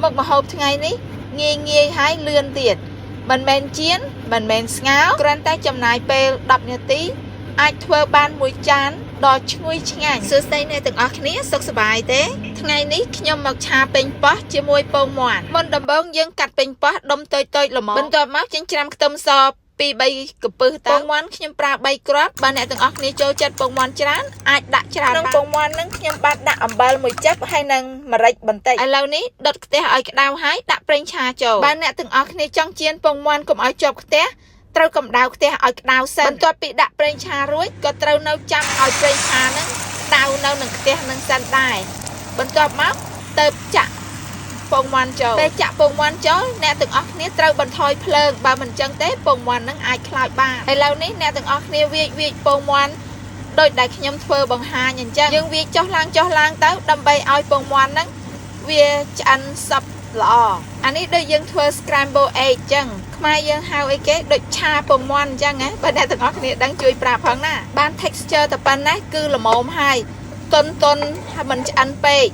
មកមហូបថ្ងៃនេះងាយហើយលឿនទៀតមិនមែនជៀនមិនមែនស្ងោរគ្រាន់តែចំណាយពេល10នាទីអាចធ្វើបានមួយចានដ៏ឈ្ងុយឆ្ងាញ់សួស្តីអ្នកទាំងអស់គ្នាសុខសប្បាយទេថ្ងៃនេះខ្ញុំមកឆាពេញប៉ោះជាមួយពងមាន់មុនដំបូងយើងកាត់ពេញប៉ោះដុំតូចៗល្មមបន្ទាប់មកចិញ្ច្រាំខ្ទឹមស2-3កំពឹសទៅពងមាន់ខ្ញុំប្រើ3គ្រាប់បើអ្នកទាំងអស់គ្នាចូលចិត្តពងមាន់ច្រើនអាចដាក់ច្រើនក្នុងពងមាន់នឹងខ្ញុំបានដាក់អំបិលមួយចិបហើយនិងម្រេចបន្តិចឥឡូវនេះដុតខ្ទះឲ្យក្តៅហើយដាក់ប្រេងឆាចូលបើអ្នកទាំងអស់គ្នាចង់ចៀនពងមាន់កុំឲ្យជាប់ខ្ទះត្រូវកម្ដៅខ្ទះឲ្យក្តៅសិនបន្ទាប់ពីដាក់ប្រេងឆារួចក៏ត្រូវនៅចាំឲ្យប្រេងឆានឹងក្តៅនៅនឹងខ្ទះនឹងសិនដែរបន្ទាប់មកទៅចាក់ពងមាន់ចូលពេលចាក់ពងមាន់ចូលអ្នកទាំងអស់គ្នាត្រូវបន្ថយភ្លើងបើមិនចឹងទេពងមាន់នឹងអាចខ្លោចបានឥឡូវនេះអ្នកទាំងអស់គ្នាវាយពងមាន់ដោយដែលខ្ញុំធ្វើបង្ហាញអញ្ចឹងយើងវាយចុះឡើងទៅដើម្បីឲ្យពងមាន់នឹងវាឆ្អិនសព្វល្អអានេះដូចយើងធ្វើ scramble egg អញ្ចឹងខ្មែរយើងហៅអីគេដូចឆាពងមាន់អញ្ចឹងណាបើអ្នកទាំងអស់គ្នាដឹងជួយប្រាប់ផងណាបាន texture តែប៉ុណ្ណេះគឺល្មមហើយទន់ហើយមិនឆ្អិនពេក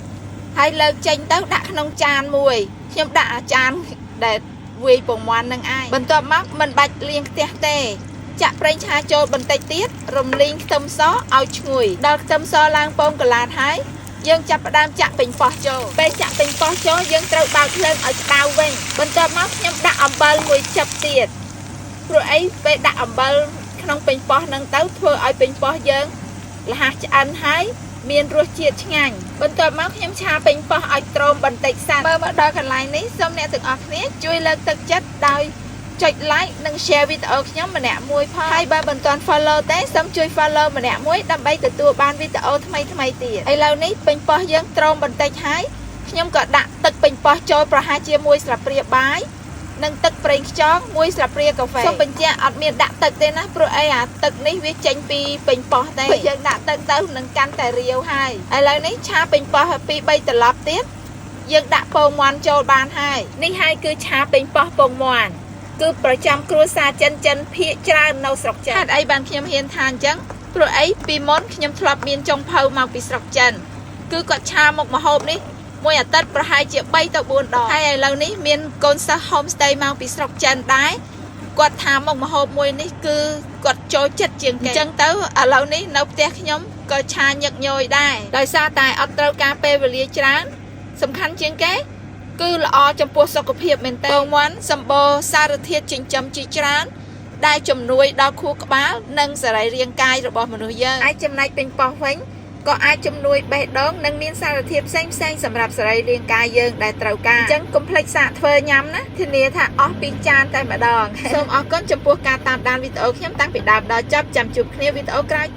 ហើយលើកចេញទៅដាក់ក្នុងចានមួយខ្ញុំដាក់អាចានដែលវាយពងមាន់នឹងឯងបន្ទាប់មកមិនបាច់លាងខ្ទះទេចាក់ប្រេងឆាចូលបន្តិចទៀតរំលីងខ្ទឹមសឲ្យឈ្ងុយដល់ខ្ទឹមសឡើងពងកន្លាតហើយយើងចាប់ផ្ដើមចាក់ពេញប៉ោះចូលពេលចាក់ពេញប៉ោះចូលយើងត្រូវបើកភ្លើងឲ្យក្តៅវិញបន្ទាប់មកខ្ញុំដាក់អំបិលមួយចិបទៀតព្រោះអីពេលដាក់អំបិលក្នុងពេញប៉ោះហ្នឹងទៅធ្វើឲ្យពេញប៉ោះយើងលះឆ្អិនហើយមានរសជាតិឆ្ងាញ់បន្ទាប់មកខ្ញុំឆាពេញប៉ោះឲ្យត្រុំបន្តិចសិនមើលមកដល់កន្លែងនេះសូមអ្នកទាំងអស់គ្នាជួយលើកទឹកចិត្តដោយចុច like និង share វីដេអូខ្ញុំម្នាក់មួយផងហើយបើមិនទាន់ follow ទេសូមជួយ follow ម្នាក់មួយដើម្បីទទួលបានវីដេអូថ្មីទៀតឥឡូវនេះពេញប៉ោះយើងត្រុំបន្តិចហើយខ្ញុំក៏ដាក់ទឹកពេញប៉ោះចូលប្រហែលជា1ស្លាបព្រាបាយនិងទឹកប្រេងខ្យង1ស្លាបព្រាកាហ្វេសូមបញ្ជាក់អត់មានដាក់ទឹកទេណាព្រោះអីអាទឹកនេះវាចេញពីពេញប៉ោះទេបើយើងដាក់ទឹកទៅនឹងកាន់តែរាវហើយឥឡូវនេះឆាពេញប៉ោះ2-3ត្រឡប់ទៀតយើងដាក់ពងមាន់ចូលបានហើយនេះហើយគឺឆាពេញប៉ោះពងមាន់គឺប្រចាំគ្រួសារចិនភាគច្រើននៅស្រុកចិនហេតុអីបានខ្ញុំហ៊ានថាអញ្ចឹងព្រោះអីពីមុនខ្ញុំធ្លាប់មានចុងភៅមកពីស្រុកចិនគឺគាត់ឆាមុខម្ហូបនេះមួយអាទិត្យប្រហែលជា3ទៅ4ដងហើយឥឡូវនេះមានកូនសិស្ស homestay មកពីស្រុកចិនដែរគាត់ថាមុខម្ហូបមួយនេះគឺគាត់ចូលចិត្តជាងគេអញ្ចឹងទៅឥឡូវនេះនៅផ្ទះខ្ញុំក៏ឆាញឹកញយដែរដោយសារតែអត់ត្រូវការពេលវេលាច្រើនសំខាន់ជាងគេគឺល្អចំពោះសុខភាពមែនតើពងមាន់សម្បូរសារធាតុចិញ្ចឹមជាច្រើនដែលជំនួយដល់ខួរក្បាលនិងសរីរាង្គកាយរបស់មនុស្សយើងអាចចំណែកពេញប៉ោះវិញក៏អាចជំនួយបេះដូងនិងមានសារធាតុផ្សេងសម្រាប់សរីរាង្គកាយយើងដែលត្រូវការអញ្ចឹងកុំភ្លេចសាកធ្វើញ៉ាំណាធានាថាអស់ពីចានតែម្ដងសូមអរគុណចំពោះការតាមដានវីដេអូខ្ញុំតាំងពីដើមដល់ចប់ចាំជួបគ្នាវីដេអូក្រោយ